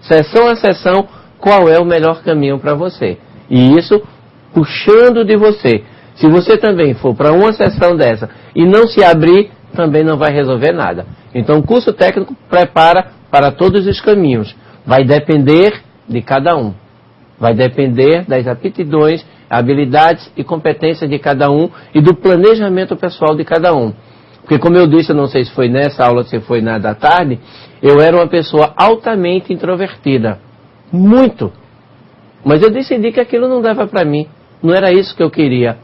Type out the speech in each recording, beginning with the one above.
sessão a sessão, qual é o melhor caminho para você. E isso puxando de você. Se você também for para uma sessão dessa e não se abrir, também não vai resolver nada. Então, o curso técnico prepara para todos os caminhos. Vai depender de cada um. Vai depender das aptidões, habilidades e competências de cada um e do planejamento pessoal de cada um. Porque, como eu disse, eu não sei se foi nessa aula, se foi na da tarde, eu era uma pessoa altamente introvertida. Muito. Mas eu decidi que aquilo não dava para mim. Não era isso que eu queria.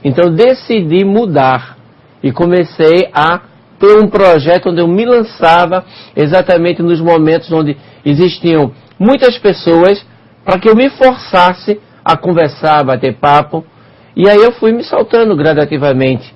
Então, eu decidi mudar. E comecei a ter um projeto onde eu me lançava exatamente nos momentos onde existiam muitas pessoas para que eu me forçasse a conversar, a bater papo. E aí eu fui me soltando gradativamente.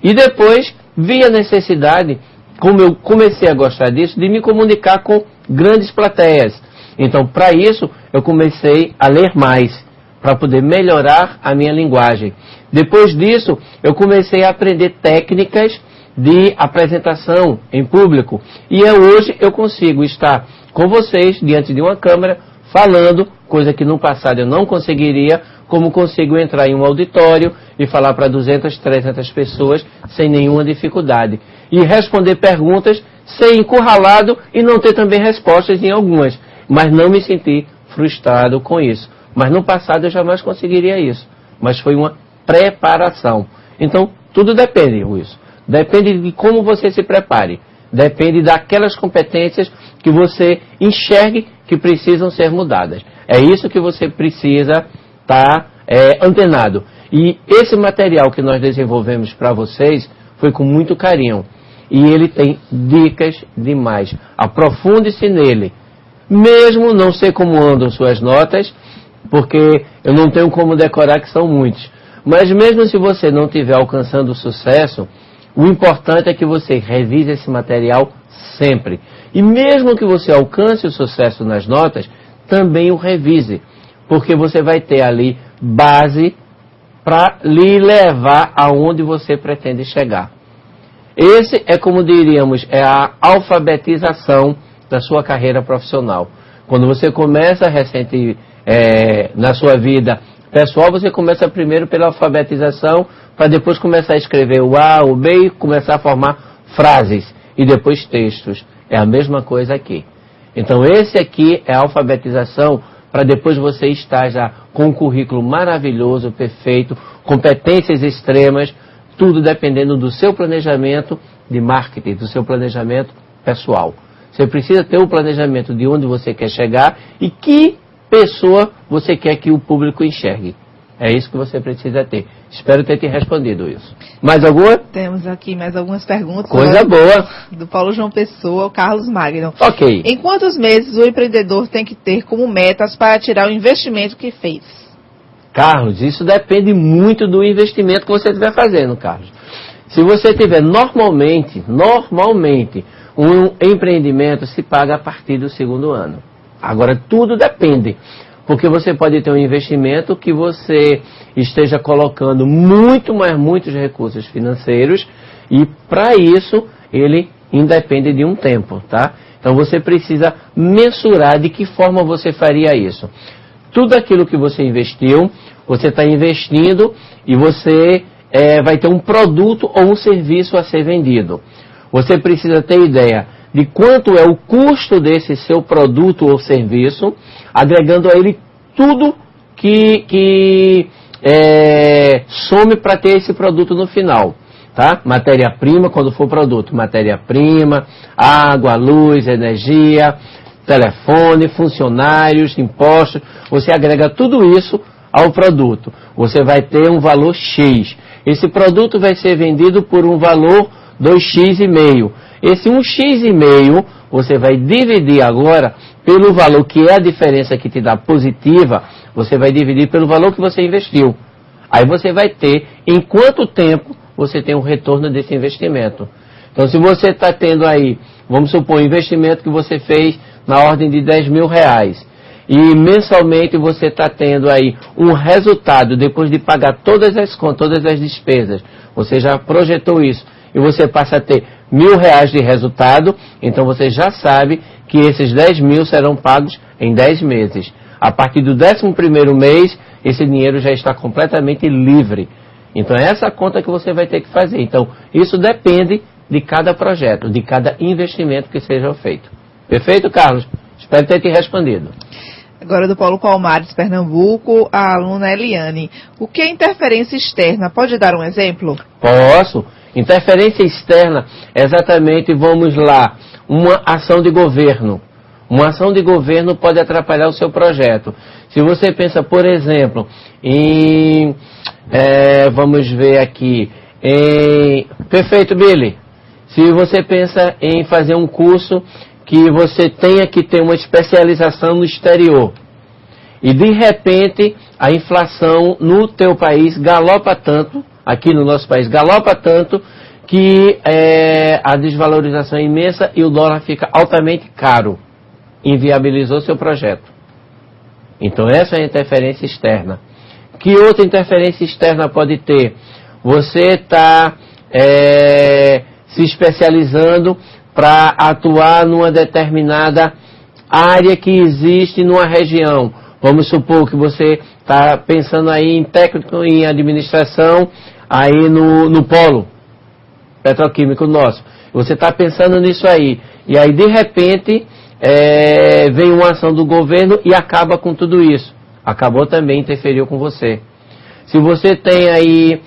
E depois vi a necessidade, como eu comecei a gostar disso, de me comunicar com grandes plateias. Então, para isso, eu comecei a ler mais, para poder melhorar a minha linguagem. Depois disso, eu comecei a aprender técnicas de apresentação em público. E hoje eu consigo estar com vocês, diante de uma câmera, falando, coisa que no passado eu não conseguiria, como consigo entrar em um auditório e falar para 200, 300 pessoas sem nenhuma dificuldade. E responder perguntas, ser encurralado e não ter também respostas em algumas. Mas não me sentir frustrado com isso. Mas no passado eu jamais conseguiria isso. Mas foi uma preparação. Então, tudo depende, Wilson. Depende de como você se prepare. Depende daquelas competências que você enxergue que precisam ser mudadas. É isso que você precisa estar antenado. E esse material que nós desenvolvemos para vocês foi com muito carinho. E ele tem dicas demais. Aprofunde-se nele. Mesmo não sei como andam suas notas, porque eu não tenho como decorar, que são muitos. Mas mesmo se você não estiver alcançando o sucesso, o importante é que você revise esse material sempre. E mesmo que você alcance o sucesso nas notas, também o revise. Porque você vai ter ali base para lhe levar aonde você pretende chegar. Esse é, como diríamos, é a alfabetização da sua carreira profissional. Quando você começa recente na sua vida pessoal, você começa primeiro pela alfabetização, para depois começar a escrever o A, o B e começar a formar frases e depois textos. É a mesma coisa aqui. Então esse aqui é a alfabetização para depois você estar já com um currículo maravilhoso, perfeito, competências extremas, tudo dependendo do seu planejamento de marketing, do seu planejamento pessoal. Você precisa ter um planejamento de onde você quer chegar e que pessoa você quer que o público enxergue. É isso que você precisa ter. Espero ter te respondido isso. Mais alguma? Temos aqui mais algumas perguntas. Coisa boa. Do Paulo João Pessoa, o Carlos Magno. Ok. Em quantos meses o empreendedor tem que ter como metas para tirar o investimento que fez? Carlos, isso depende muito do investimento que você estiver fazendo, Carlos. Se você tiver normalmente, um empreendimento se paga a partir do segundo ano. Agora, tudo depende. Porque você pode ter um investimento que você esteja colocando muitos recursos financeiros e para isso ele independe de um tempo, tá? Então você precisa mensurar de que forma você faria isso. Tudo aquilo que você investiu, você está investindo e você vai ter um produto ou um serviço a ser vendido. Você precisa ter ideia de quanto é o custo desse seu produto ou serviço, agregando a ele tudo que some para ter esse produto no final. Tá? Matéria-prima, quando for produto, matéria-prima, água, luz, energia, telefone, funcionários, impostos, você agrega tudo isso ao produto. Você vai ter um valor X. Esse produto vai ser vendido por um valor 2,5. Esse 1,5 você vai dividir agora pelo valor que é a diferença que te dá positiva, você vai dividir pelo valor que você investiu. Aí você vai ter em quanto tempo você tem um retorno desse investimento. Então se você está tendo aí, vamos supor, um investimento que você fez na ordem de 10 mil reais, e mensalmente você está tendo aí um resultado, depois de pagar todas as contas, todas as despesas, você já projetou isso, e você passa a ter R$ 1.000 de resultado, então você já sabe que esses 10 mil serão pagos em 10 meses. A partir do 11º mês, esse dinheiro já está completamente livre. Então é essa conta que você vai ter que fazer. Então isso depende de cada projeto, de cada investimento que seja feito. Perfeito, Carlos? Espero ter te respondido. Agora do Paulo Palmares, Pernambuco, a aluna Eliane. O que é interferência externa? Pode dar um exemplo? Posso. Interferência externa é exatamente, vamos lá, uma ação de governo. Uma ação de governo pode atrapalhar o seu projeto. Se você pensa, por exemplo, em... vamos ver aqui. Perfeito, Billy. Se você pensa em fazer um curso que você tenha que ter uma especialização no exterior e de repente a inflação no teu país galopa tanto, aqui no nosso país galopa tanto, que a desvalorização é imensa e o dólar fica altamente caro. Inviabilizou seu projeto. Então essa é a interferência externa. Que outra interferência externa pode ter? Você está se especializando para atuar numa determinada área que existe numa região. Vamos supor que você está pensando aí em técnico em administração aí no polo petroquímico nosso. Você está pensando nisso aí. E aí de repente vem uma ação do governo e acaba com tudo isso. Acabou também, interferiu com você. Se você tem aí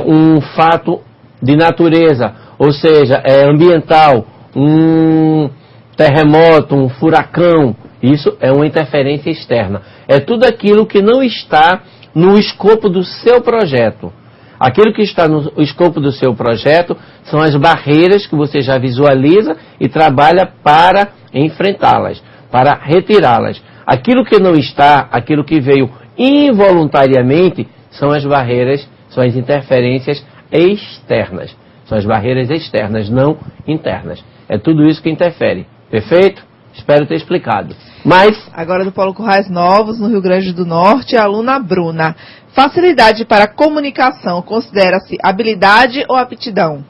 um fato de natureza, ou seja, ambiental, um terremoto, um furacão, isso é uma interferência externa. É tudo aquilo que não está no escopo do seu projeto. Aquilo que está no escopo do seu projeto são as barreiras que você já visualiza e trabalha para enfrentá-las, para retirá-las. Aquilo que não está, aquilo que veio involuntariamente, são as barreiras, são as interferências externas. São as barreiras externas, não internas. É tudo isso que interfere. Perfeito? Espero ter explicado. Mas... Agora do Paulo Currais Novos, no Rio Grande do Norte, a aluna Bruna. Facilidade para comunicação considera-se habilidade ou aptidão?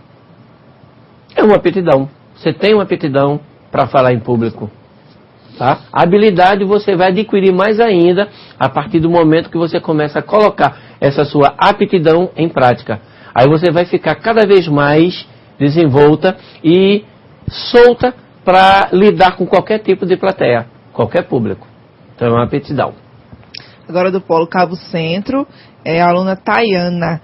É uma aptidão. Você tem uma aptidão para falar em público. Tá? A habilidade você vai adquirir mais ainda a partir do momento que você começa a colocar essa sua aptidão em prática. Aí você vai ficar cada vez mais desenvolta e solta para lidar com qualquer tipo de plateia, qualquer público. Então é uma aptidão. Agora do Polo Cabo Centro, a aluna Tayana.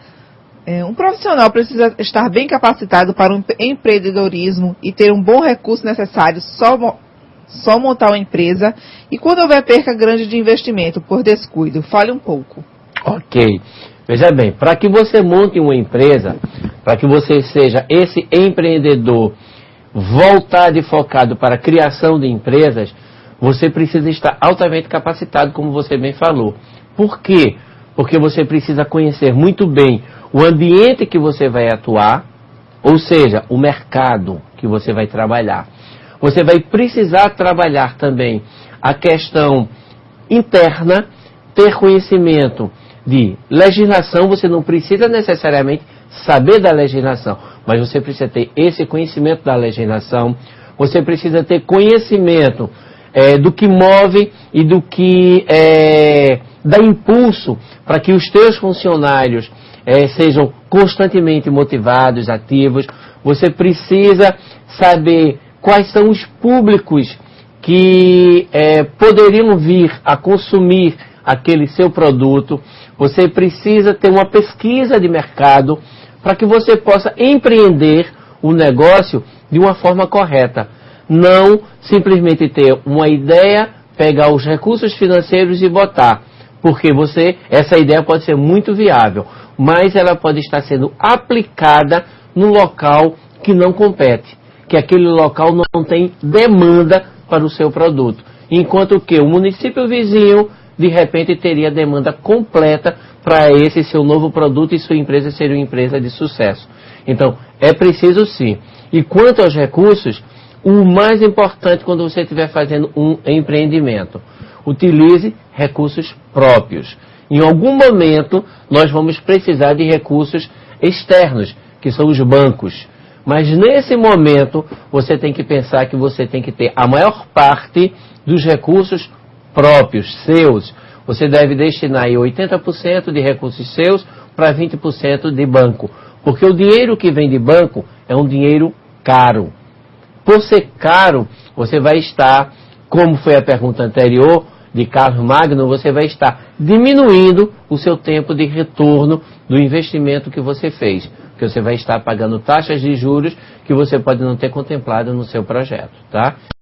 Um profissional precisa estar bem capacitado para o empreendedorismo e ter um bom recurso necessário só montar uma empresa, e quando houver perca grande de investimento por descuido? Fale um pouco. Ok. Veja bem, para que você monte uma empresa, para que você seja esse empreendedor voltado e focado para a criação de empresas, você precisa estar altamente capacitado, como você bem falou. Por quê? Porque você precisa conhecer muito bem o ambiente que você vai atuar, ou seja, o mercado que você vai trabalhar. Você vai precisar trabalhar também a questão interna, ter conhecimento de legislação. Você não precisa necessariamente saber da legislação, mas você precisa ter esse conhecimento da legislação. Você precisa ter conhecimento do que move e do que dá impulso para que os teus funcionários sejam constantemente motivados, ativos. Você precisa saber quais são os públicos que poderiam vir a consumir aquele seu produto. Você precisa ter uma pesquisa de mercado para que você possa empreender o negócio de uma forma correta. Não simplesmente ter uma ideia, pegar os recursos financeiros e botar. Porque essa ideia pode ser muito viável, mas ela pode estar sendo aplicada no local que não compete, que aquele local não tem demanda para o seu produto. Enquanto que o município vizinho, de repente, teria demanda completa para esse seu novo produto e sua empresa seria uma empresa de sucesso. Então, é preciso sim. E quanto aos recursos, o mais importante quando você estiver fazendo um empreendimento, utilize recursos próprios. Em algum momento, nós vamos precisar de recursos externos, que são os bancos. Mas nesse momento, você tem que pensar que você tem que ter a maior parte dos recursos próprios, seus. Você deve destinar aí 80% de recursos seus para 20% de banco. Porque o dinheiro que vem de banco é um dinheiro caro. Por ser caro, você vai estar, como foi a pergunta anterior de Carlos Magno, você vai estar diminuindo o seu tempo de retorno do investimento que você fez. Porque você vai estar pagando taxas de juros que você pode não ter contemplado no seu projeto, tá?